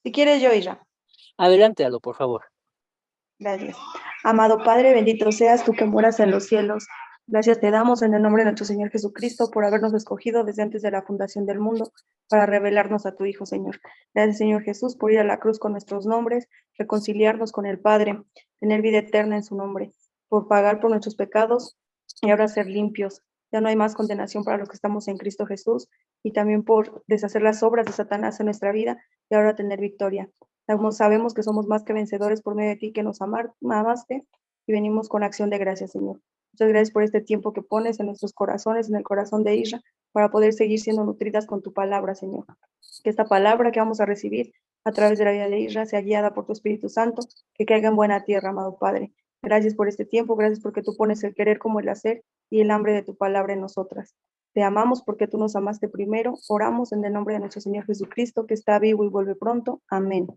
Si quieres yo, Isra. Adelante, Alo, por favor. Gracias. Amado Padre, bendito seas tú que moras en los cielos. Gracias te damos en el nombre de nuestro Señor Jesucristo por habernos escogido desde antes de la fundación del mundo para revelarnos a tu Hijo, Señor. Gracias, Señor Jesús, por ir a la cruz con nuestros nombres, reconciliarnos con el Padre, tener vida eterna en su nombre, por pagar por nuestros pecados y ahora ser limpios. Ya no hay más condenación para los que estamos en Cristo Jesús y también por deshacer las obras de Satanás en nuestra vida y ahora tener victoria. Sabemos que somos más que vencedores por medio de ti que nos amaste y venimos con acción de gracias, Señor. Muchas gracias por este tiempo que pones en nuestros corazones, en el corazón de Isra, para poder seguir siendo nutridas con tu palabra, Señor. Que esta palabra que vamos a recibir a través de la vida de Isra sea guiada por tu Espíritu Santo, que caiga en buena tierra, amado Padre. Gracias por este tiempo, gracias porque tú pones el querer como el hacer y el hambre de tu palabra en nosotras. Te amamos porque tú nos amaste primero. Oramos en el nombre de nuestro Señor Jesucristo, que está vivo y vuelve pronto. Amén.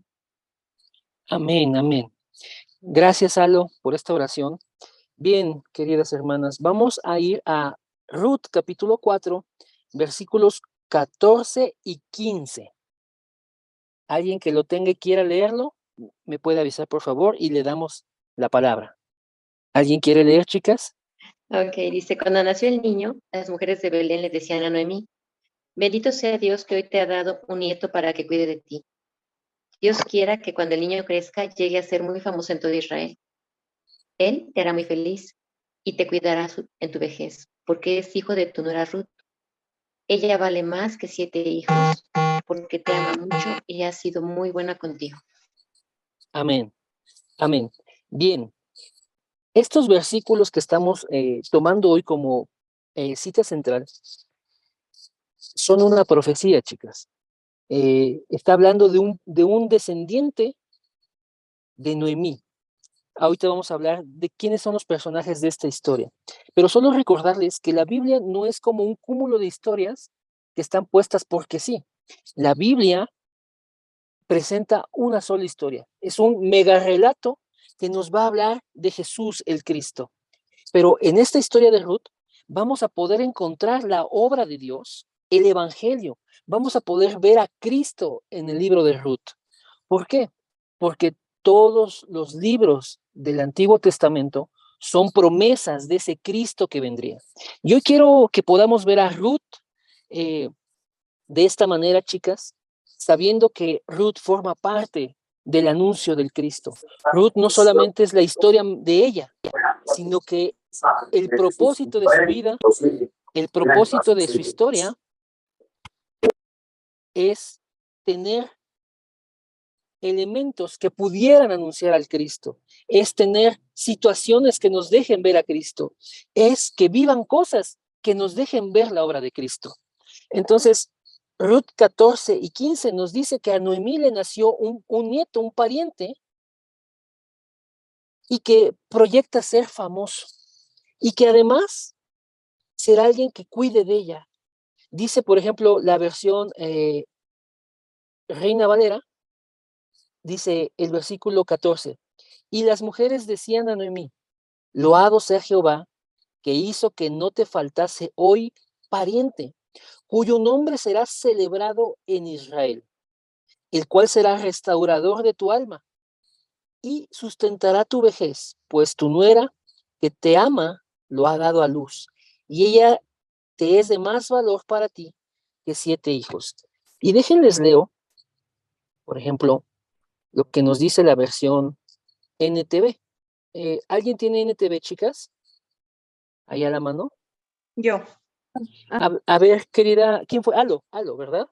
Amén, amén. Gracias, Alo, por esta oración. Bien, queridas hermanas, vamos a ir a Ruth capítulo 4, versículos 14 y 15. Alguien que lo tenga y quiera leerlo, me puede avisar, por favor, y le damos la palabra. ¿Alguien quiere leer, chicas? Ok, dice, cuando nació el niño, las mujeres de Belén le decían a Noemí, bendito sea Dios que hoy te ha dado un nieto para que cuide de ti. Dios quiera que cuando el niño crezca llegue a ser muy famoso en todo Israel. Él te hará muy feliz y te cuidará en tu vejez, porque es hijo de tu nuera Ruth. Ella vale más que 7 hijos, porque te ama mucho y ha sido muy buena contigo. Amén, amén. Bien, estos versículos que estamos tomando hoy como cita central son una profecía, chicas. Está hablando de un descendiente de Noemí. Ahorita vamos a hablar de quiénes son los personajes de esta historia. Pero solo recordarles que la Biblia no es como un cúmulo de historias que están puestas porque sí. La Biblia presenta una sola historia. Es un mega relato que nos va a hablar de Jesús el Cristo. Pero en esta historia de Ruth vamos a poder encontrar la obra de Dios, el Evangelio. Vamos a poder ver a Cristo en el libro de Ruth. ¿Por qué? Porque todos los libros del Antiguo Testamento son promesas de ese Cristo que vendría. Yo quiero que podamos ver a Ruth de esta manera, chicas, sabiendo que Ruth forma parte del anuncio del Cristo. Ruth no solamente es la historia de ella, sino que el propósito de su vida, el propósito de su historia es tener elementos que pudieran anunciar al Cristo, es tener situaciones que nos dejen ver a Cristo, es que vivan cosas que nos dejen ver la obra de Cristo. Entonces, Ruth 14 y 15 nos dice que a Noemí le nació un nieto, un pariente, y que proyecta ser famoso, y que además será alguien que cuide de ella. Dice, por ejemplo, la versión Reina Valera, dice el versículo 14, y las mujeres decían a Noemí, loado sea Jehová, que hizo que no te faltase hoy pariente, cuyo nombre será celebrado en Israel, el cual será restaurador de tu alma y sustentará tu vejez, pues tu nuera que te ama lo ha dado a luz, y ella te es de más valor para ti que 7 hijos. Y déjenles leo, por ejemplo, lo que nos dice la versión NTV. ¿Alguien tiene NTV, chicas? Ahí a la mano. Yo. A ver, querida, ¿quién fue? Alo, ¿verdad?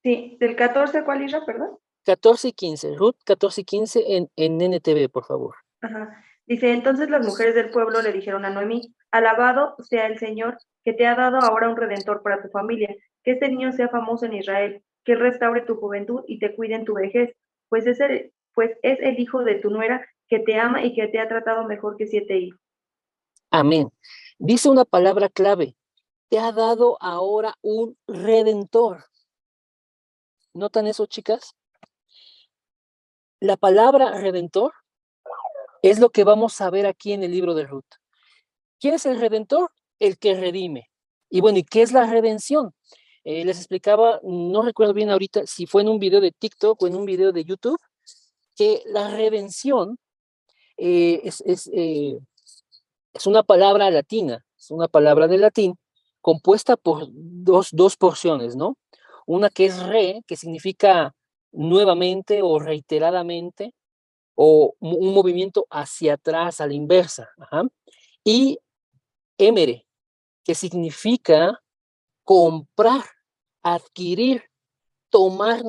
Sí, del 14, ¿cuál Isra, perdón? 14 y 15, Ruth 14 y 15 en NTV, por favor. Ajá. Dice, entonces las mujeres del pueblo le dijeron a Noemí, alabado sea el Señor, que te ha dado ahora un redentor para tu familia, que este niño sea famoso en Israel, que él restaure tu juventud y te cuide en tu vejez, pues es el hijo de tu nuera que te ama y que te ha tratado mejor que 7 hijos. Amén. Dice una palabra clave, te ha dado ahora un redentor. ¿Notan eso, chicas? La palabra redentor es lo que vamos a ver aquí en el libro de Ruth. ¿Quién es el redentor? El que redime. Y bueno, ¿y qué es la redención? Les explicaba, no recuerdo bien ahorita si fue en un video de TikTok o en un video de YouTube, que la redención es una palabra latina, es una palabra de latín compuesta por dos porciones, ¿no? Una que es re, que significa nuevamente o reiteradamente, o un movimiento hacia atrás, a la inversa. Ajá. Y emere, que significa comprar, adquirir, tomar.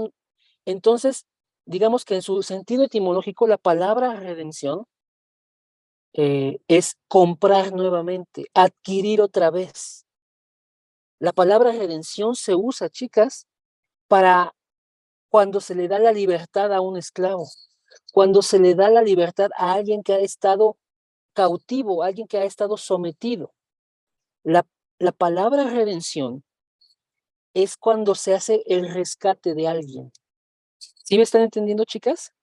Entonces, digamos que en su sentido etimológico, la palabra redención es comprar nuevamente, adquirir otra vez. La palabra redención se usa, chicas, para cuando se le da la libertad a un esclavo, cuando se le da la libertad a alguien que ha estado cautivo, a alguien que ha estado sometido. La, la palabra redención es cuando se hace el rescate de alguien. ¿Sí me están entendiendo, chicas?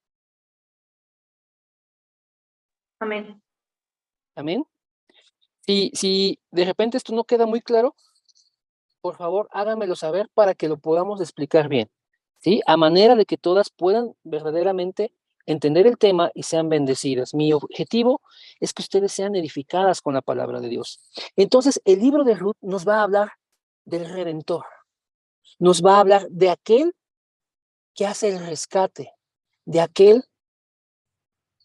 Amén. Amén. Si de repente esto no queda muy claro, por favor, háganmelo saber para que lo podamos explicar bien, ¿sí? A manera de que todas puedan verdaderamente entender el tema y sean bendecidas. Mi objetivo es que ustedes sean edificadas con la palabra de Dios. Entonces, el libro de Ruth nos va a hablar del Redentor, nos va a hablar de aquel que hace el rescate, de aquel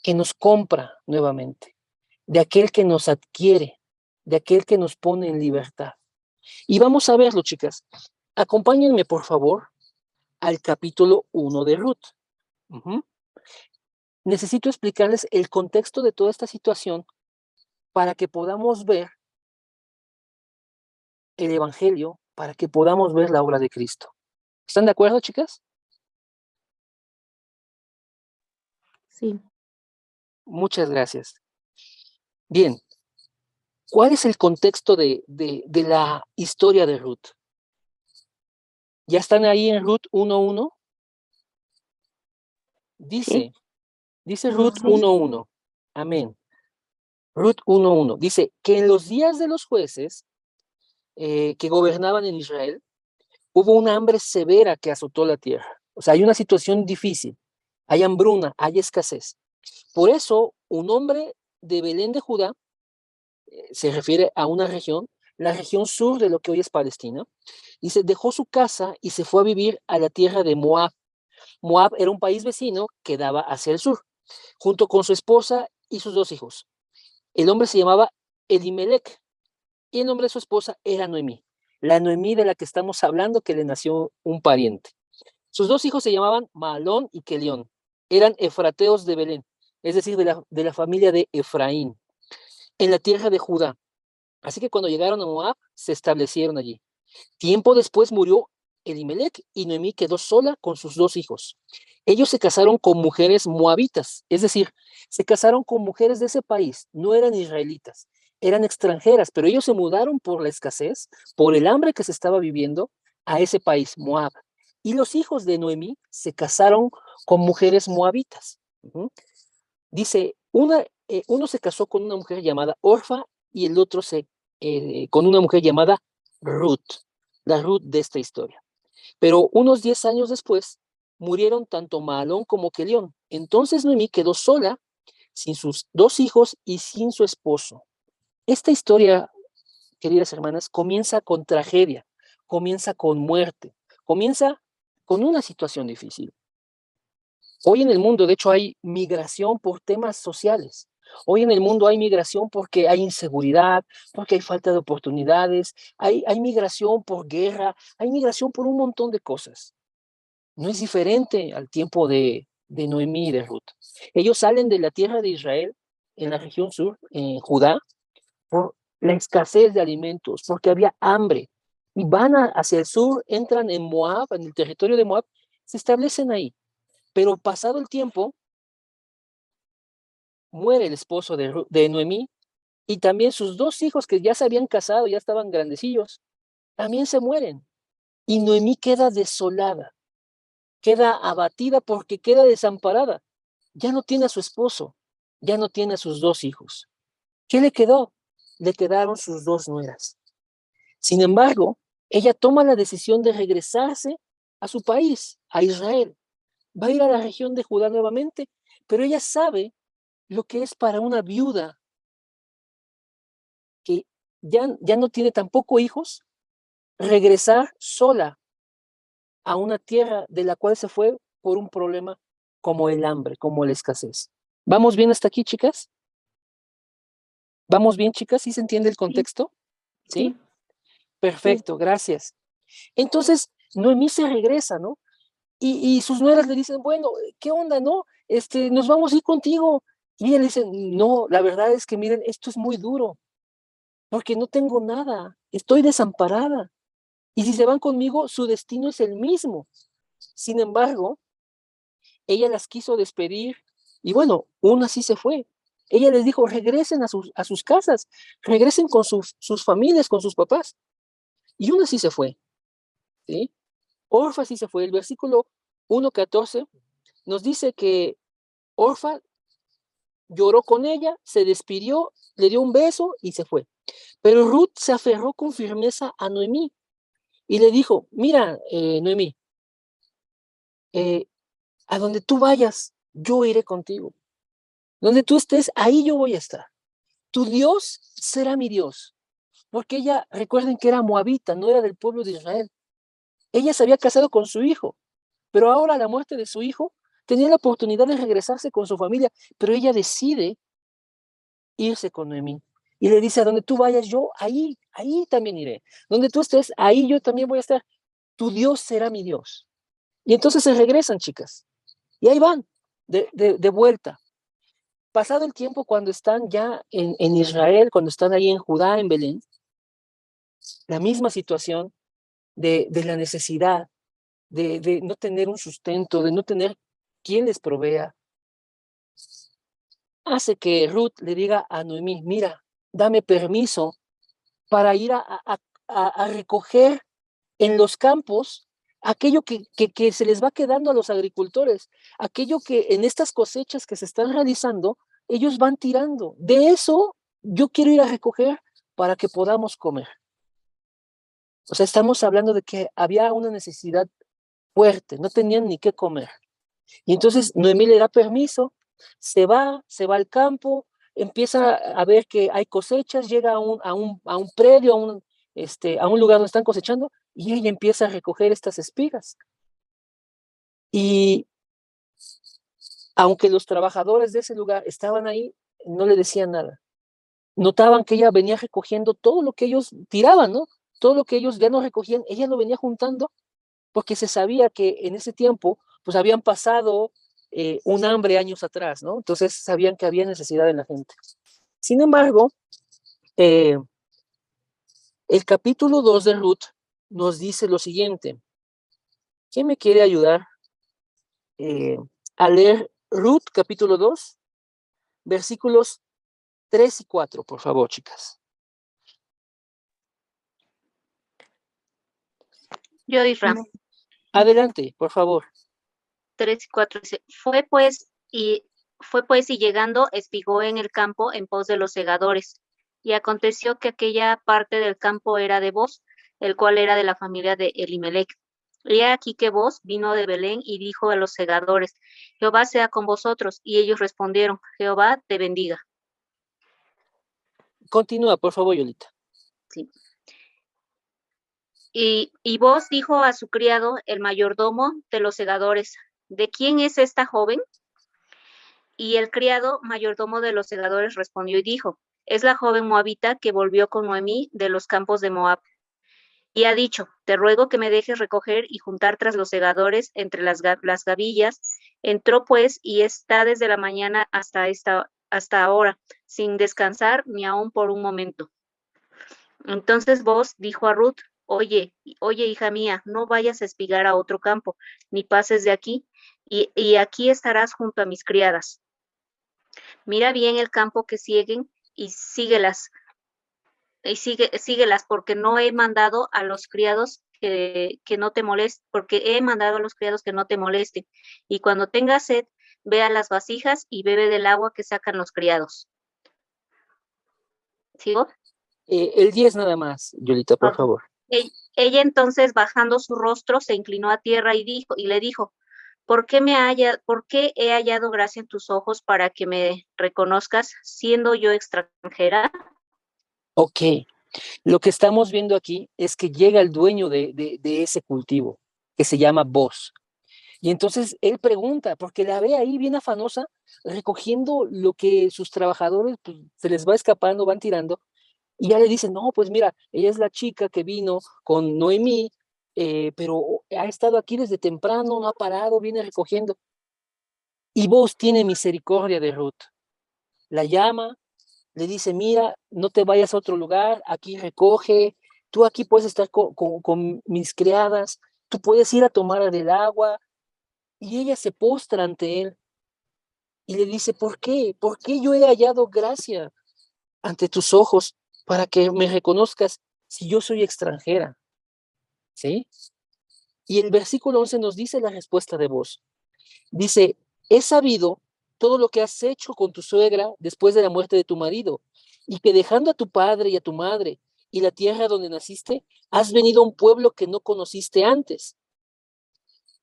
que nos compra nuevamente, de aquel que nos adquiere, de aquel que nos pone en libertad. Y vamos a verlo, chicas. Acompáñenme, por favor, al capítulo 1 de Ruth. Necesito explicarles el contexto de toda esta situación para que podamos ver el Evangelio, para que podamos ver la obra de Cristo. ¿Están de acuerdo, chicas? Sí. Muchas gracias. Bien, ¿cuál es el contexto de la historia de Ruth? ¿Ya están ahí en Ruth 1:1? Dice, Sí. dice Ruth Sí. 1:1. Amén. Ruth 1:1. Dice que en los días de los jueces que gobernaban en Israel, hubo una hambre severa que azotó la tierra. O sea, hay una situación difícil. Hay hambruna, hay escasez. Por eso, un hombre de Belén de Judá, se refiere a una región, la región sur de lo que hoy es Palestina, y se dejó su casa y se fue a vivir a la tierra de Moab. Moab era un país vecino que daba hacia el sur, junto con su esposa y sus dos hijos. El hombre se llamaba Elimelech y el nombre de su esposa era Noemí, la Noemí de la que estamos hablando, que le nació un pariente. Sus dos hijos se llamaban Mahlón y Kelión. Eran efrateos de Belén, es decir, de la familia de Efraín, en la tierra de Judá. Así que cuando llegaron a Moab, se establecieron allí. Tiempo después murió Elimelech y Noemí quedó sola con sus dos hijos. Ellos se casaron con mujeres moabitas, es decir, se casaron con mujeres de ese país, no eran israelitas, eran extranjeras, pero ellos se mudaron por la escasez, por el hambre que se estaba viviendo a ese país, Moab. Y los hijos de Noemí se casaron con mujeres moabitas. Dice, uno se casó con una mujer llamada Orfa y el otro con una mujer llamada Ruth, la Ruth de esta historia. Pero unos 10 años después murieron tanto Mahalón como Kelión. Entonces Noemí quedó sola, sin sus dos hijos y sin su esposo. Esta historia, queridas hermanas, comienza con tragedia, comienza con muerte, comienza con una situación difícil. Hoy en el mundo, de hecho, hay migración por temas sociales. Hoy en el mundo hay migración porque hay inseguridad, porque hay falta de oportunidades, hay migración por guerra, hay migración por un montón de cosas. No es diferente al tiempo de Noemí y de Ruth. Ellos salen de la tierra de Israel, en la región sur, en Judá, por la escasez de alimentos, porque había hambre. Y van hacia el sur, entran en Moab, en el territorio de Moab, se establecen ahí. Pero pasado el tiempo, muere el esposo de Noemí y también sus dos hijos que ya se habían casado, ya estaban grandecillos, también se mueren. Y Noemí queda desolada, queda abatida porque queda desamparada. Ya no tiene a su esposo, ya no tiene a sus dos hijos. ¿Qué le quedó? Le quedaron sus dos nueras. Sin embargo, ella toma la decisión de regresarse a su país, a Israel. Va a ir a la región de Judá nuevamente, pero ella sabe lo que es para una viuda que ya no tiene tampoco hijos, regresar sola a una tierra de la cual se fue por un problema como el hambre, como la escasez. ¿Vamos bien hasta aquí, chicas? ¿Vamos bien, chicas? ¿Sí se entiende el contexto? ¿Sí? Perfecto, gracias. Entonces, Noemí se regresa, ¿no? Y sus nueras le dicen, bueno, ¿qué onda, no? Nos vamos a ir contigo. Y ella le dice, no, la verdad es que miren, esto es muy duro, porque no tengo nada, estoy desamparada. Y si se van conmigo, su destino es el mismo. Sin embargo, ella las quiso despedir y bueno, una sí se fue. Ella les dijo, regresen a sus casas, regresen con sus familias, con sus papás. Y una sí se fue, ¿sí? Orfa sí se fue. El versículo 1:14 nos dice que Orfa lloró con ella, se despidió, le dio un beso y se fue. Pero Ruth se aferró con firmeza a Noemí y le dijo, mira, Noemí, eh, a donde tú vayas, yo iré contigo. Donde tú estés, ahí yo voy a estar. Tu Dios será mi Dios. Porque ella, recuerden que era moabita, no era del pueblo de Israel. Ella se había casado con su hijo, pero ahora a la muerte de su hijo tenía la oportunidad de regresarse con su familia, pero ella decide irse con Noemí. Y le dice, a donde tú vayas, yo ahí también iré. Donde tú estés, ahí yo también voy a estar. Tu Dios será mi Dios. Y entonces se regresan, chicas. Y ahí van, de vuelta. Pasado el tiempo, cuando están ya en Israel, cuando están ahí en Judá, en Belén, la misma situación de la necesidad, de no tener un sustento, de no tener quien les provea, hace que Ruth le diga a Noemí, mira, dame permiso para ir a recoger en los campos aquello que se les va quedando a los agricultores, aquello que en estas cosechas que se están realizando, ellos van tirando. De eso yo quiero ir a recoger para que podamos comer. O sea, estamos hablando de que había una necesidad fuerte, no tenían ni qué comer. Y entonces Noemí le da permiso, se va al campo, empieza a ver que hay cosechas, llega a un predio, a un lugar donde están cosechando, y ella empieza a recoger estas espigas. Y aunque los trabajadores de ese lugar estaban ahí, no le decían nada. Notaban que ella venía recogiendo todo lo que ellos tiraban, ¿no? Todo lo que ellos ya no recogían, ella lo venía juntando porque se sabía que en ese tiempo, pues habían pasado un hambre años atrás, ¿no? Entonces sabían que había necesidad en la gente. Sin embargo, eh, el capítulo 2 de Ruth nos dice lo siguiente. ¿Quién me quiere ayudar eh, a leer Ruth capítulo 2, versículos 3 y 4, por favor, chicas? Yo, Isra, Adelante, por favor. 3 y 4 dice, fue pues y llegando espigó en el campo en pos de los segadores. Y aconteció que aquella parte del campo era de Boz, el cual era de la familia de Elimelech. Y he aquí que Boz vino de Belén y dijo a los segadores, Jehová sea con vosotros. Y ellos respondieron, Jehová te bendiga. Continúa, por favor, Yolita. Sí. Y Boz dijo a su criado, el mayordomo de los segadores, ¿de quién es esta joven? Y el criado mayordomo de los segadores respondió y dijo, es la joven moabita que volvió con Noemí de los campos de Moab. Y ha dicho, te ruego que me dejes recoger y juntar tras los segadores entre las gavillas. Entró pues y está desde la mañana hasta ahora, sin descansar ni aun por un momento. Entonces Boz dijo a Ruth, oye, hija mía, no vayas a espigar a otro campo, ni pases de aquí, y aquí estarás junto a mis criadas. Mira bien el campo que siguen y síguelas, síguelas, porque no he mandado a los criados que no te molesten, porque he mandado a los criados que no te molesten. Y cuando tengas sed, ve a las vasijas y bebe del agua que sacan los criados. ¿Sigo? El 10 nada más, Yolita, por Ok. favor. Ella entonces, bajando su rostro, se inclinó a tierra y le dijo, ¿por qué he hallado gracia en tus ojos para que me reconozcas, siendo yo extranjera? Ok, lo que estamos viendo aquí es que llega el dueño de ese cultivo, que se llama Boz. Y entonces él pregunta, porque la ve ahí bien afanosa, recogiendo lo que sus trabajadores pues, se les va escapando, van tirando, y ya le dice, no, pues mira, ella es la chica que vino con Noemí, pero ha estado aquí desde temprano, no ha parado, viene recogiendo. Y vos tiene misericordia de Ruth. La llama, le dice, mira, no te vayas a otro lugar, aquí recoge, tú aquí puedes estar con mis criadas, tú puedes ir a tomar del agua. Y ella se postra ante él y le dice, ¿por qué? ¿Por qué yo he hallado gracia ante tus ojos para que me reconozcas si yo soy extranjera? ¿Sí? Y el versículo 11 nos dice la respuesta de vos. Dice, he sabido todo lo que has hecho con tu suegra después de la muerte de tu marido, y que dejando a tu padre y a tu madre y la tierra donde naciste, has venido a un pueblo que no conociste antes.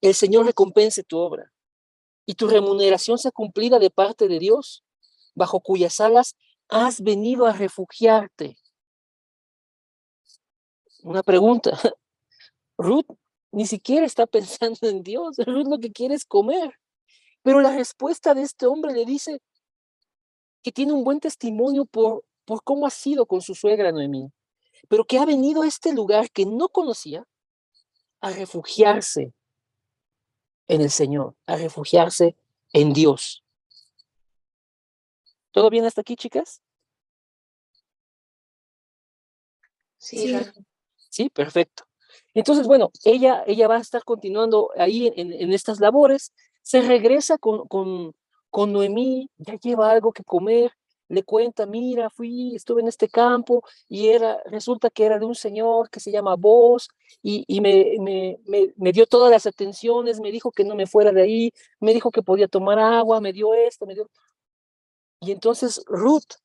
El Señor recompense tu obra y tu remuneración sea cumplida de parte de Dios, bajo cuyas alas has venido a refugiarte. Una pregunta, Ruth ni siquiera está pensando en Dios, Ruth lo que quiere es comer, pero la respuesta de este hombre le dice que tiene un buen testimonio por cómo ha sido con su suegra Noemí, pero que ha venido a este lugar que no conocía a refugiarse en el Señor, a refugiarse en Dios. ¿Todo bien hasta aquí, chicas? Sí, Sí, Ra. Sí, perfecto. Entonces, bueno, ella va a estar continuando ahí en estas labores, se regresa con Noemí, ya lleva algo que comer, le cuenta, mira, estuve en este campo y resulta que era de un señor que se llama Boz y me dio todas las atenciones, me dijo que no me fuera de ahí, me dijo que podía tomar agua, me dio esto, me dio... Y entonces Ruth,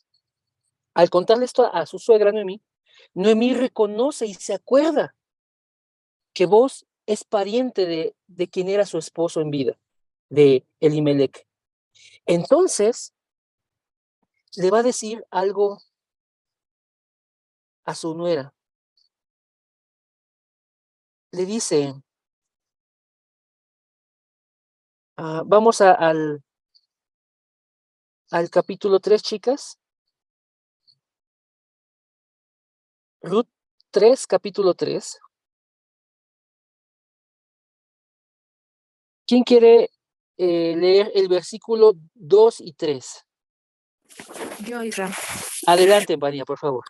al contarle esto a su suegra Noemí, Noemí reconoce y se acuerda que vos es pariente de quien era su esposo en vida, de Elimelech. Entonces, le va a decir algo a su nuera. Le dice, vamos al capítulo 3, chicas. Ruth 3, capítulo 3. ¿Quién quiere leer el versículo 2 y 3? Yo, Isra. Adelante, María, por favor.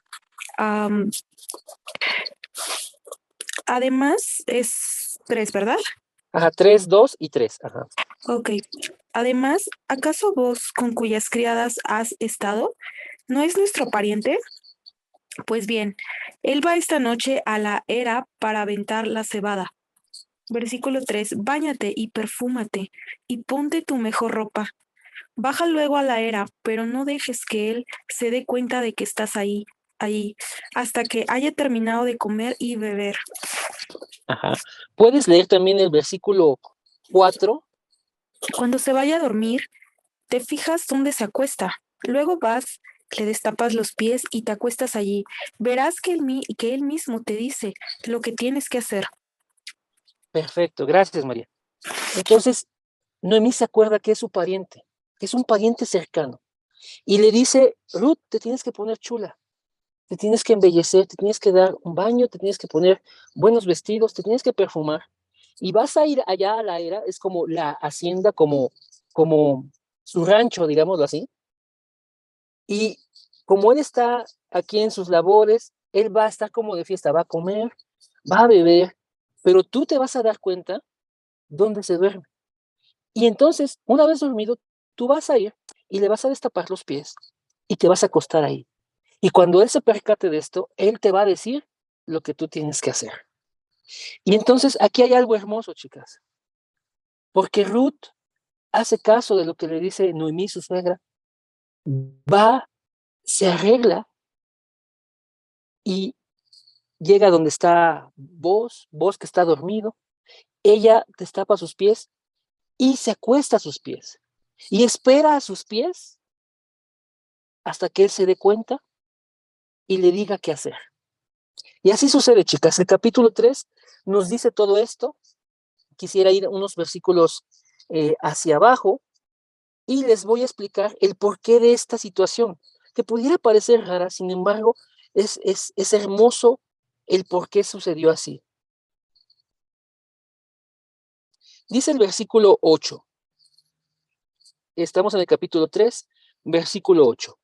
Am, además, es 3, ¿verdad? Ajá, 3, 2 y 3. Ajá. Ok. Además, ¿acaso vos con cuyas criadas has estado no es nuestro pariente? Pues bien, él va esta noche a la era para aventar la cebada. Versículo 3. Báñate y perfúmate y ponte tu mejor ropa. Baja luego a la era, pero no dejes que él se dé cuenta de que estás ahí, hasta que haya terminado de comer y beber. Ajá. ¿Puedes leer también el versículo 4? Cuando se vaya a dormir, te fijas dónde se acuesta. Luego vas, le destapas los pies y te acuestas allí. Verás que él mismo te dice lo que tienes que hacer. Perfecto, gracias, María. Entonces, Noemí se acuerda que es su pariente, que es un pariente cercano. Y le dice, Ruth, te tienes que poner chula, te tienes que embellecer, te tienes que dar un baño, te tienes que poner buenos vestidos, te tienes que perfumar. Y vas a ir allá a la era, es como la hacienda, como su rancho, digámoslo así. Y como él está aquí en sus labores, él va a estar como de fiesta, va a comer, va a beber, pero tú te vas a dar cuenta dónde se duerme. Y entonces, una vez dormido, tú vas a ir y le vas a destapar los pies y te vas a acostar ahí. Y cuando él se percate de esto, él te va a decir lo que tú tienes que hacer. Y entonces aquí hay algo hermoso, chicas, porque Ruth hace caso de lo que le dice Noemí, su suegra, va, se arregla y llega donde está vos que está dormido, ella destapa sus pies y se acuesta a sus pies y espera a sus pies hasta que él se dé cuenta y le diga qué hacer. Y así sucede, chicas. El capítulo 3 nos dice todo esto. Quisiera ir unos versículos hacia abajo y les voy a explicar el porqué de esta situación, que pudiera parecer rara, sin embargo, es hermoso el por qué sucedió así. Dice el versículo 8. Estamos en el capítulo 3, versículo 8.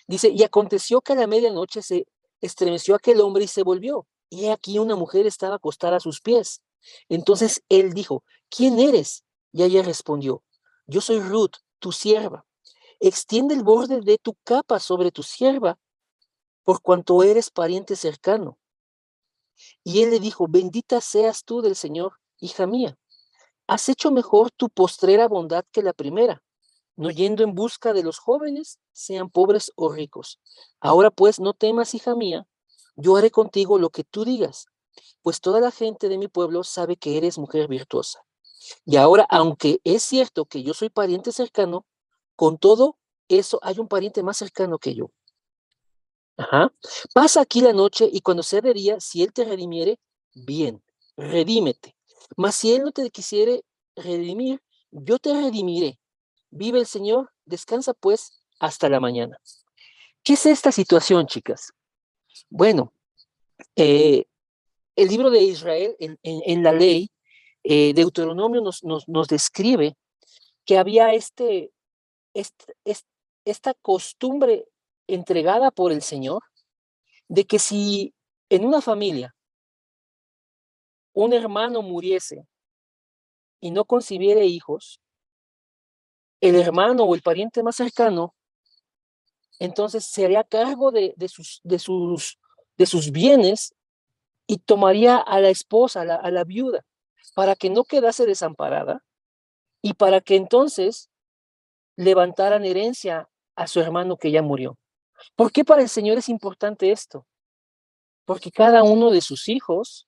Dice, y aconteció que a la medianoche se estremeció aquel hombre y se volvió. Y aquí una mujer estaba acostada a sus pies. Entonces él dijo, ¿quién eres? Y ella respondió, yo soy Ruth, tu sierva. Extiende el borde de tu capa sobre tu sierva, por cuanto eres pariente cercano. Y él le dijo, bendita seas tú del Señor, hija mía. Has hecho mejor tu postrera bondad que la primera, no yendo en busca de los jóvenes, sean pobres o ricos. Ahora pues no temas, hija mía, yo haré contigo lo que tú digas, pues toda la gente de mi pueblo sabe que eres mujer virtuosa. Y ahora, aunque es cierto que yo soy pariente cercano, con todo eso hay un pariente más cercano que yo. Ajá. Pasa aquí la noche y cuando sea de día, si él te redimiere, bien, redímete. Mas si él no te quisiere redimir, yo te redimiré. Vive el Señor, descansa pues hasta la mañana. ¿Qué es esta situación, chicas? Bueno, el libro de Israel en la ley, Deuteronomio nos describe que había esta costumbre entregada por el Señor de que si en una familia un hermano muriese y no concibiere hijos, el hermano o el pariente más cercano entonces se haría cargo de sus bienes y tomaría a la esposa, a la viuda, para que no quedase desamparada y para que entonces levantaran herencia a su hermano que ya murió. ¿Por qué para el Señor es importante esto? Porque cada uno de sus hijos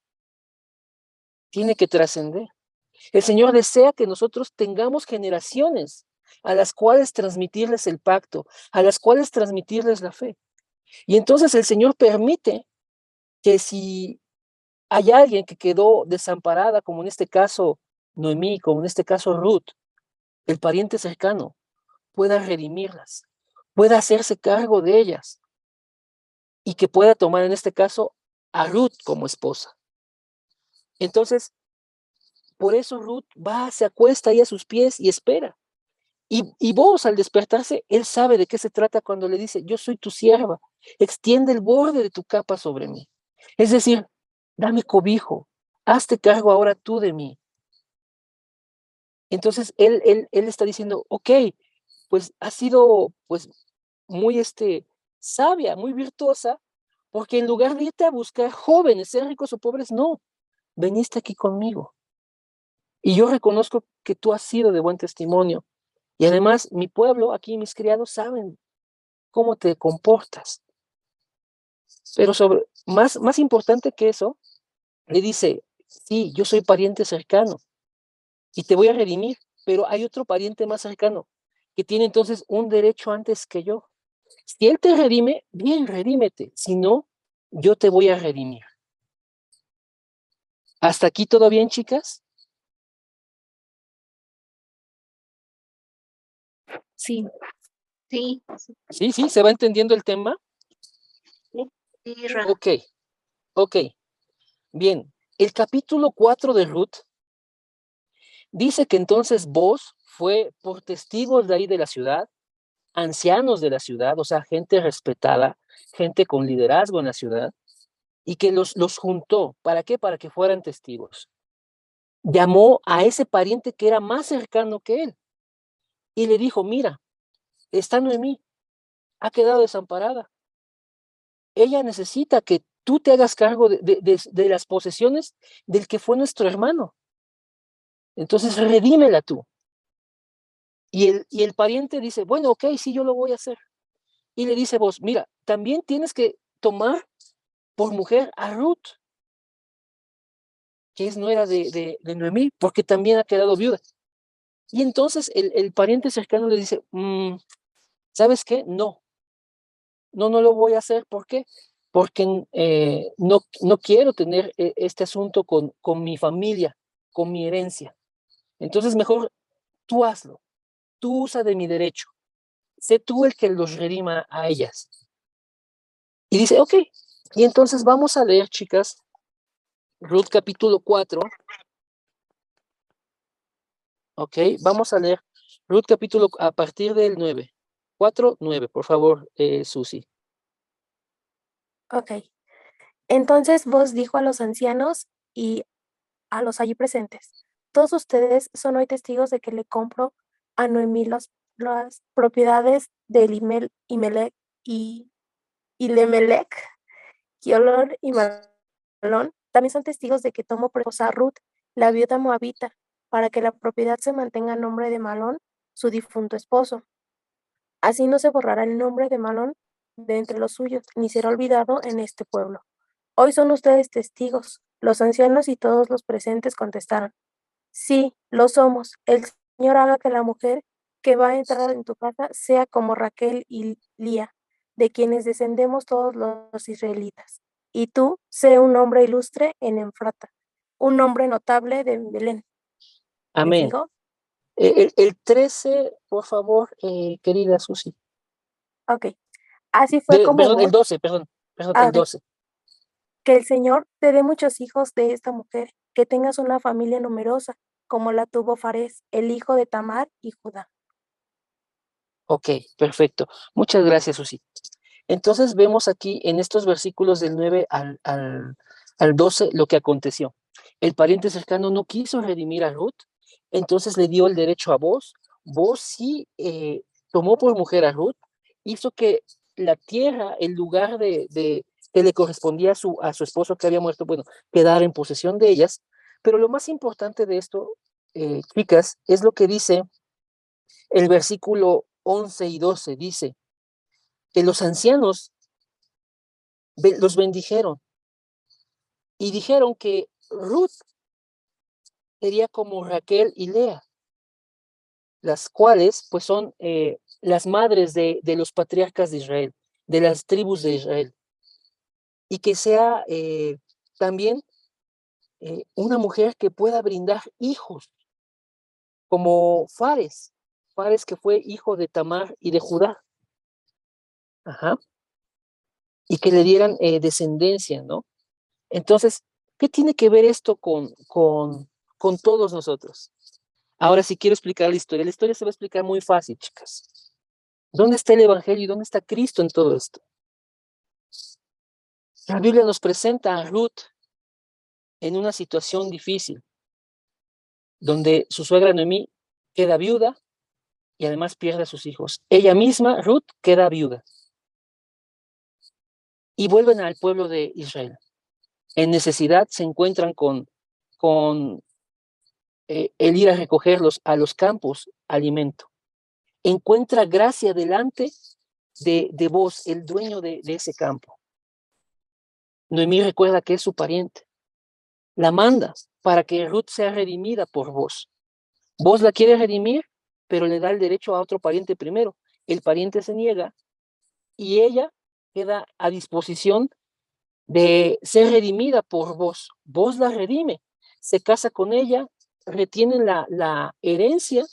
tiene que trascender. El Señor desea que nosotros tengamos generaciones a las cuales transmitirles el pacto, a las cuales transmitirles la fe. Y entonces el Señor permite que si hay alguien que quedó desamparada, como en este caso Noemí, como en este caso Ruth, el pariente cercano, pueda redimirlas, pueda hacerse cargo de ellas y que pueda tomar en este caso a Ruth como esposa. Entonces, por eso Ruth va, se acuesta ahí a sus pies y espera. Y vos, al despertarse, él sabe de qué se trata cuando le dice, yo soy tu sierva, extiende el borde de tu capa sobre mí. Es decir, dame cobijo, hazte cargo ahora tú de mí. Entonces, él está diciendo, ok, pues ha sido pues muy sabia, muy virtuosa, porque en lugar de irte a buscar jóvenes, sean ricos o pobres, no, veniste aquí conmigo. Y yo reconozco que tú has sido de buen testimonio. Y además, mi pueblo, aquí mis criados saben cómo te comportas. Pero más importante que eso, le dice, sí, yo soy pariente cercano y te voy a redimir, pero hay otro pariente más cercano que tiene entonces un derecho antes que yo. Si él te redime, bien, redímete. Si no, yo te voy a redimir. ¿Hasta aquí todo bien, chicas? Sí, Sí, Sí, ¿se va entendiendo el tema? sí, Ra. Ok. Bien, el capítulo 4 de Ruth dice que entonces vos fue por testigos de ahí de la ciudad, ancianos de la ciudad, o sea, gente respetada, gente con liderazgo en la ciudad, y que los juntó. ¿Para qué? Para que fueran testigos. Llamó a ese pariente que era más cercano que él y le dijo, mira, está Noemí, ha quedado desamparada. Ella necesita que tú te hagas cargo de las posesiones del que fue nuestro hermano. Entonces, redímela tú. Y el pariente dice, bueno, ok, sí, yo lo voy a hacer. Y le dice vos, mira, también tienes que tomar por mujer a Ruth, que es nuera de Noemí, porque también ha quedado viuda. Y entonces el pariente cercano le dice, ¿sabes qué? No lo voy a hacer. ¿Por qué? Porque no quiero tener este asunto con mi familia, con mi herencia. Entonces mejor tú hazlo, tú usa de mi derecho, sé tú el que los redima a ellas. Y dice, ok, y entonces vamos a leer, chicas, Ruth capítulo 4, ok, vamos a leer Ruth capítulo a partir del 9, 4, 9, por favor, Susi. Ok. Entonces vos dijo a los ancianos y a los allí presentes, todos ustedes son hoy testigos de que le compro a Noemí las propiedades de Imelec y Lemelec, Kiolón y Malón. También son testigos de que tomo por esposa a Ruth, la viuda moabita, para que la propiedad se mantenga a nombre de Malón, su difunto esposo. Así no se borrará el nombre de Malón de entre los suyos, ni será olvidado en este pueblo. Hoy son ustedes testigos. Los ancianos y todos los presentes contestaron, sí, lo somos. El Señor haga que la mujer que va a entrar en tu casa sea como Raquel y Lía, de quienes descendemos todos los israelitas. Y tú, sé un hombre ilustre en Efrata, un hombre notable de Belén. ¿Les Amén. digo? El 13, por favor, querida Susi. Ok. Así fue como Perdón, el vos, 12, perdón, el ok, 12. que el Señor te dé muchos hijos de esta mujer, que tengas una familia numerosa, como la tuvo Farés, el hijo de Tamar y Judá. Ok, perfecto. Muchas gracias, Susi. Entonces vemos aquí en estos versículos del 9 al 12 lo que aconteció. El pariente cercano no quiso redimir a Ruth, entonces le dio el derecho a Boz. Boz sí tomó por mujer a Ruth, hizo que la tierra, el lugar que le correspondía a su esposo que había muerto, bueno, quedara en posesión de ellas. Pero lo más importante de esto, chicas, es lo que dice el versículo 11 y 12. Dice que los ancianos los bendijeron y dijeron que Ruth sería como Raquel y Lea, las cuales pues son las madres de los patriarcas de Israel, de las tribus de Israel, y que sea también una mujer que pueda brindar hijos, como Fares que fue hijo de Tamar y de Judá, ajá, y que le dieran descendencia, ¿no? Entonces, ¿qué tiene que ver esto con todos nosotros? Ahora sí quiero explicar la historia. La historia se va a explicar muy fácil, chicas. ¿Dónde está el Evangelio y dónde está Cristo en todo esto? La Biblia nos presenta a Ruth en una situación difícil, donde su suegra Noemí queda viuda y además pierde a sus hijos. Ella misma, Ruth, queda viuda. Y vuelven al pueblo de Israel. En necesidad se encuentran con el ir a recogerlos a los campos, alimento. Encuentra gracia delante de vos, el dueño de ese campo. Noemí recuerda que es su pariente. La manda para que Ruth sea redimida por vos. Vos la quieres redimir, pero le da el derecho a otro pariente primero. El pariente se niega y ella queda a disposición de ser redimida por vos. Vos la redime, se casa con ella, retienen la herencia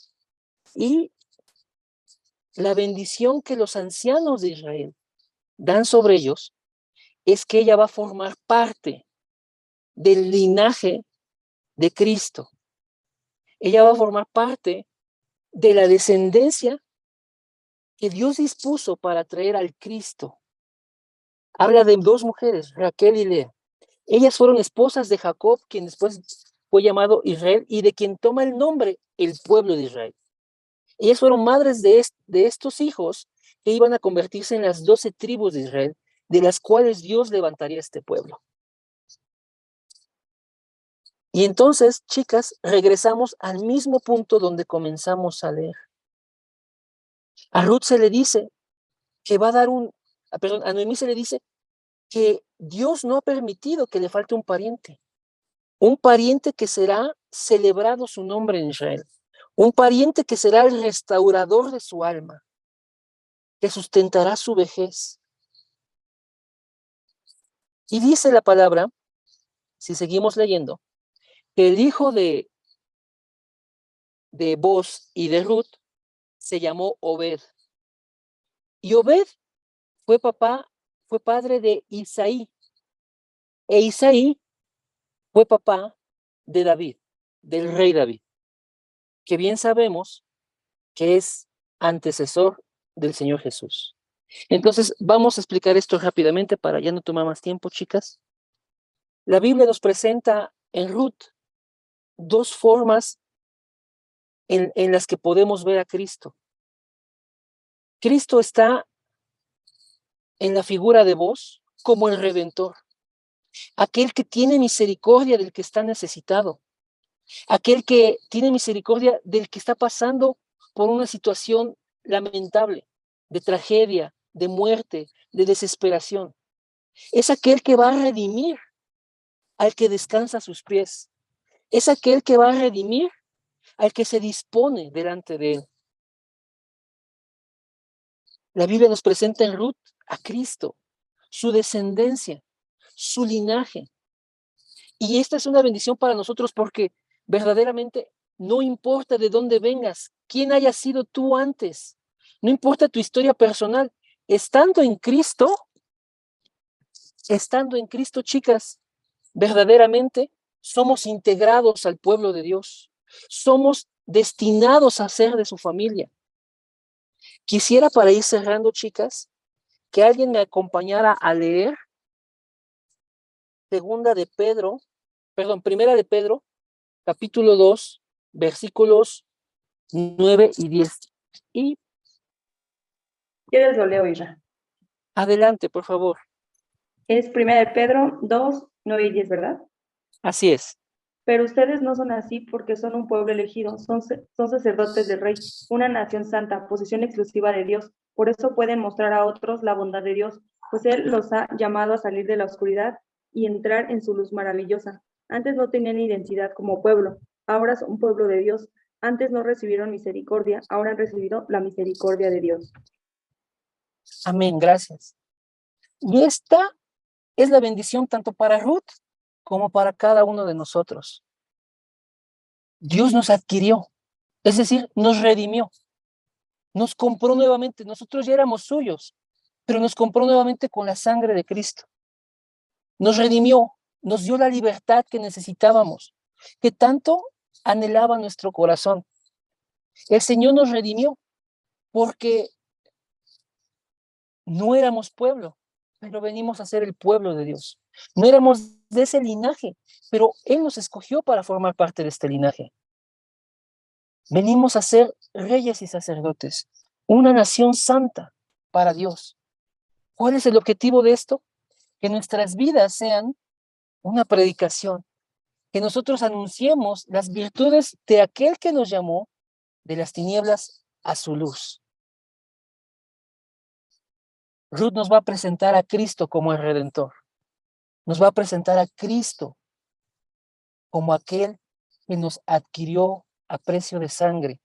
y la bendición que los ancianos de Israel dan sobre ellos es que ella va a formar parte del linaje de Cristo. Ella va a formar parte de la descendencia que Dios dispuso para traer al Cristo. Habla de dos mujeres, Raquel y Lea. Ellas fueron esposas de Jacob, quien después fue llamado Israel, y de quien toma el nombre el pueblo de Israel. Ellas fueron madres de estos hijos que iban a convertirse en las 12 tribus de Israel, de las cuales Dios levantaría este pueblo. Y entonces, chicas, regresamos al mismo punto donde comenzamos a leer. A Ruth se le dice que va a dar a Noemí se le dice que Dios no ha permitido que le falte un pariente que será celebrado su nombre en Israel, un pariente que será el restaurador de su alma, que sustentará su vejez. Y dice la palabra, si seguimos leyendo, que el hijo de Boz y de Ruth se llamó Obed. Y Obed fue padre de Isaí. E Isaí fue papá de David, del rey David, que bien sabemos que es antecesor del Señor Jesús. Entonces, vamos a explicar esto rápidamente para ya no tomar más tiempo, chicas. La Biblia nos presenta en Ruth dos formas en las que podemos ver a Cristo. Cristo está en la figura de Boz como el Redentor, aquel que tiene misericordia del que está necesitado, aquel que tiene misericordia del que está pasando por una situación lamentable, de tragedia, de muerte, de desesperación. Es aquel que va a redimir al que descansa a sus pies. Es aquel que va a redimir al que se dispone delante de él. La Biblia nos presenta en Ruth a Cristo, su descendencia, su linaje. Y esta es una bendición para nosotros porque verdaderamente no importa de dónde vengas, quién hayas sido tú antes, no importa tu historia personal, estando en Cristo, chicas, verdaderamente somos integrados al pueblo de Dios, somos destinados a ser de su familia. Quisiera, para ir cerrando, chicas, que alguien me acompañara a leer Primera de Pedro, capítulo 2, versículos 9 y 10. Y ¿Quieres lo leo, Isra? adelante, por favor. Es 1 de Pedro 2, 9 y 10, ¿verdad? Así es. Pero ustedes no son así porque son un pueblo elegido, son sacerdotes del Rey, una nación santa, posesión exclusiva de Dios. Por eso pueden mostrar a otros la bondad de Dios, pues Él los ha llamado a salir de la oscuridad y entrar en su luz maravillosa. Antes no tenían identidad como pueblo, ahora son pueblo de Dios. Antes no recibieron misericordia, ahora han recibido la misericordia de Dios. Amén, gracias. Y esta es la bendición tanto para Ruth como para cada uno de nosotros. Dios nos adquirió, es decir, nos redimió, nos compró nuevamente. Nosotros ya éramos suyos, pero nos compró nuevamente con la sangre de Cristo. Nos redimió, nos dio la libertad que necesitábamos, que tanto anhelaba nuestro corazón. El Señor nos redimió porque no éramos pueblo, pero venimos a ser el pueblo de Dios. No éramos de ese linaje, pero Él nos escogió para formar parte de este linaje. Venimos a ser reyes y sacerdotes, una nación santa para Dios. ¿Cuál es el objetivo de esto? Que nuestras vidas sean una predicación, que nosotros anunciemos las virtudes de aquel que nos llamó de las tinieblas a su luz. Ruth nos va a presentar a Cristo como el Redentor. Nos va a presentar a Cristo como aquel que nos adquirió a precio de sangre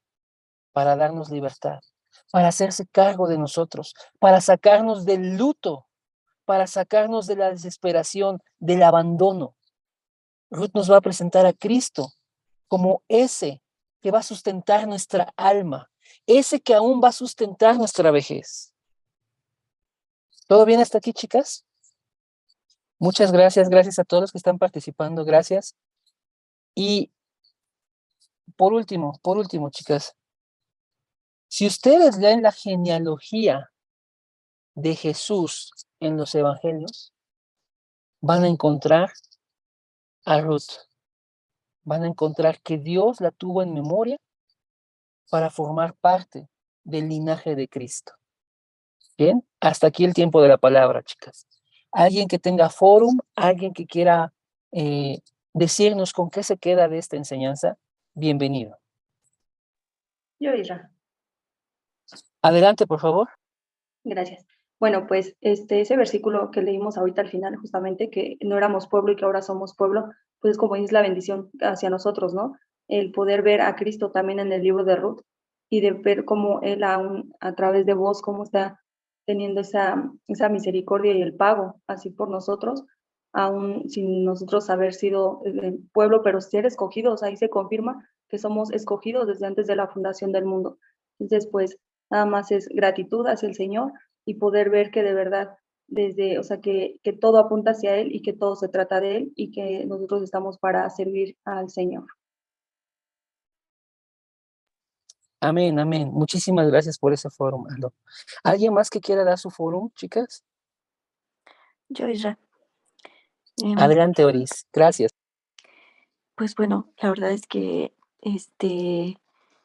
para darnos libertad, para hacerse cargo de nosotros, para sacarnos del luto, para sacarnos de la desesperación, del abandono. Ruth nos va a presentar a Cristo como ese que va a sustentar nuestra alma, ese que aún va a sustentar nuestra vejez. ¿Todo bien hasta aquí, chicas? Muchas gracias, gracias a todos los que están participando, gracias. Y por último, chicas, si ustedes leen la genealogía de Jesús en los evangelios, van a encontrar a Ruth. Van a encontrar que Dios la tuvo en memoria para formar parte del linaje de Cristo. Bien, hasta aquí el tiempo de la palabra, chicas. Alguien que tenga fórum, alguien que quiera decirnos con qué se queda de esta enseñanza, bienvenido. Yo, Isra. Adelante, por favor. Gracias. Bueno, pues ese versículo que leímos ahorita al final, justamente, que no éramos pueblo y que ahora somos pueblo, pues como es la bendición hacia nosotros, ¿no? El poder ver a Cristo también en el libro de Ruth y de ver cómo Él aún a través de vos, cómo está teniendo esa misericordia y el pago así por nosotros, aún sin nosotros haber sido pueblo, pero ser escogidos, ahí se confirma que somos escogidos desde antes de la fundación del mundo. Entonces, pues nada más es gratitud hacia el Señor y poder ver que de verdad desde, o sea, que todo apunta hacia Él y que todo se trata de Él y que nosotros estamos para servir al Señor. Amén, amén. Muchísimas gracias por ese foro, Aldo. ¿Alguien más que quiera dar su foro, chicas? Yo, Isra. Em, Adelante, Oris. Gracias. pues bueno, la verdad es que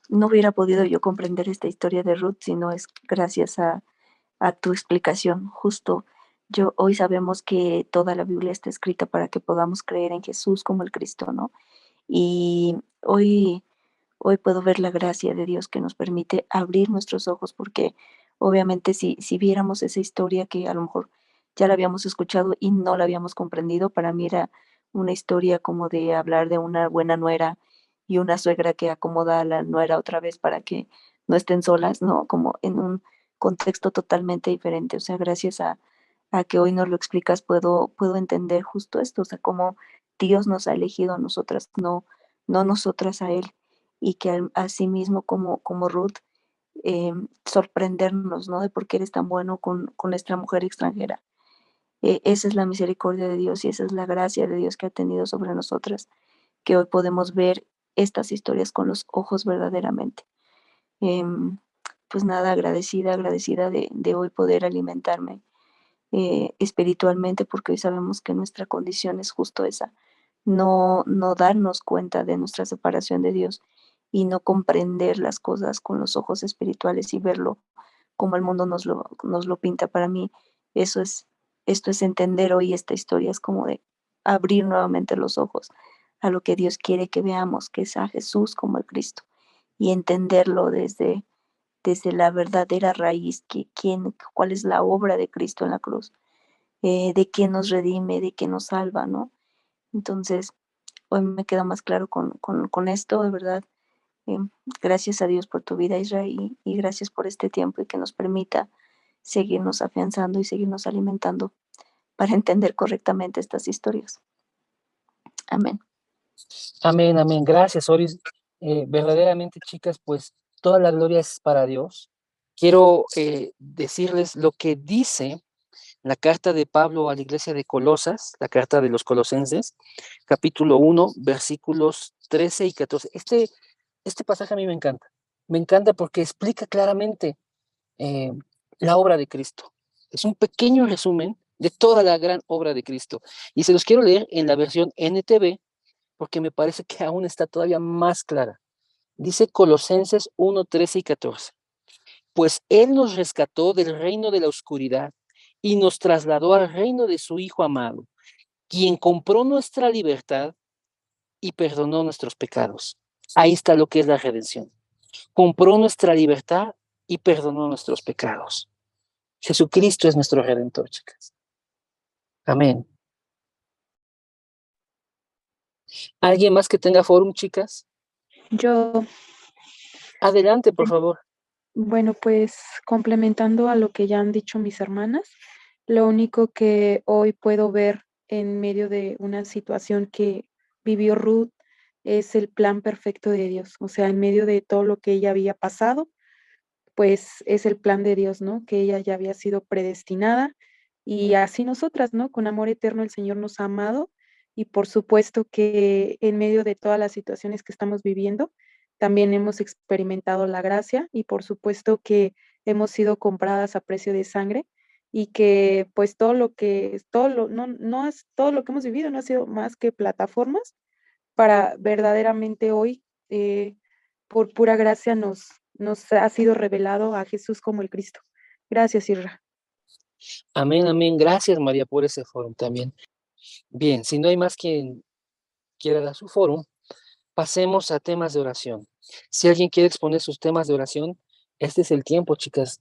no hubiera podido yo comprender esta historia de Ruth si no es gracias a tu explicación. Justo yo hoy sabemos que toda la Biblia está escrita para que podamos creer en Jesús como el Cristo, ¿no? Y hoy puedo ver la gracia de Dios que nos permite abrir nuestros ojos, porque obviamente si viéramos esa historia que a lo mejor ya la habíamos escuchado y no la habíamos comprendido, para mí era una historia como de hablar de una buena nuera y una suegra que acomoda a la nuera otra vez para que no estén solas, ¿no? Como en un contexto totalmente diferente. O sea, gracias a que hoy nos lo explicas, puedo entender justo esto, o sea, cómo Dios nos ha elegido a nosotras, no nosotras a Él, y que asimismo como Ruth, sorprendernos, ¿no? De por qué eres tan bueno con nuestra mujer extranjera. Esa es la misericordia de Dios y esa es la gracia de Dios que ha tenido sobre nosotras, que hoy podemos ver estas historias con los ojos verdaderamente. Em, pues nada, agradecida de hoy poder alimentarme espiritualmente, porque hoy sabemos que nuestra condición es justo esa, no darnos cuenta de nuestra separación de Dios y no comprender las cosas con los ojos espirituales y verlo como el mundo nos lo pinta. Para mí, eso es, esto es entender hoy esta historia, es como de abrir nuevamente los ojos a lo que Dios quiere que veamos, que es a Jesús como el Cristo, y entenderlo desde la verdadera raíz, cuál es la obra de Cristo en la cruz, de quién nos redime, de quién nos salva, ¿no? Entonces, hoy me queda más claro con esto, de verdad. Eh, gracias a Dios por tu vida, Israel, y gracias por este tiempo y que nos permita seguirnos afianzando y seguirnos alimentando para entender correctamente estas historias. Amén. Amén, amén. Gracias, Oris. Verdaderamente, chicas, pues toda la gloria es para Dios. Quiero decirles lo que dice la carta de Pablo a la iglesia de Colosas, la carta de los Colosenses, capítulo 1, versículos 13 y 14. Este pasaje a mí me encanta. Me encanta porque explica claramente eh, la obra de Cristo. Es un pequeño resumen de toda la gran obra de Cristo. Y se los quiero leer en la versión NTV porque me parece que aún está todavía más clara. Dice Colosenses 1, 13 y 14. Pues Él nos rescató del reino de la oscuridad y nos trasladó al reino de su Hijo amado, quien compró nuestra libertad y perdonó nuestros pecados. Ahí está lo que es la redención. Compró nuestra libertad y perdonó nuestros pecados. Jesucristo es nuestro redentor, chicas. Amén. ¿Alguien más que tenga fórum, chicas? Yo, Adelante, por favor. bueno, pues complementando a lo que ya han dicho mis hermanas, lo único que hoy puedo ver en medio de una situación que vivió Ruth es el plan perfecto de Dios. O sea, en medio de todo lo que ella había pasado, pues es el plan de Dios, ¿no? Que ella ya había sido predestinada y así nosotras, ¿no? Con amor eterno el Señor nos ha amado y por supuesto que en medio de todas las situaciones que estamos viviendo, también hemos experimentado la gracia y por supuesto que hemos sido compradas a precio de sangre y que pues todo lo que hemos vivido no ha sido más que plataformas para verdaderamente hoy, por pura gracia, nos ha sido revelado a Jesús como el Cristo. Gracias, Irra. Amén, amén. Gracias, María, por ese foro también. Bien, si no hay más quien quiera dar su foro, pasemos a temas de oración. Si alguien quiere exponer sus temas de oración, este es el tiempo, chicas.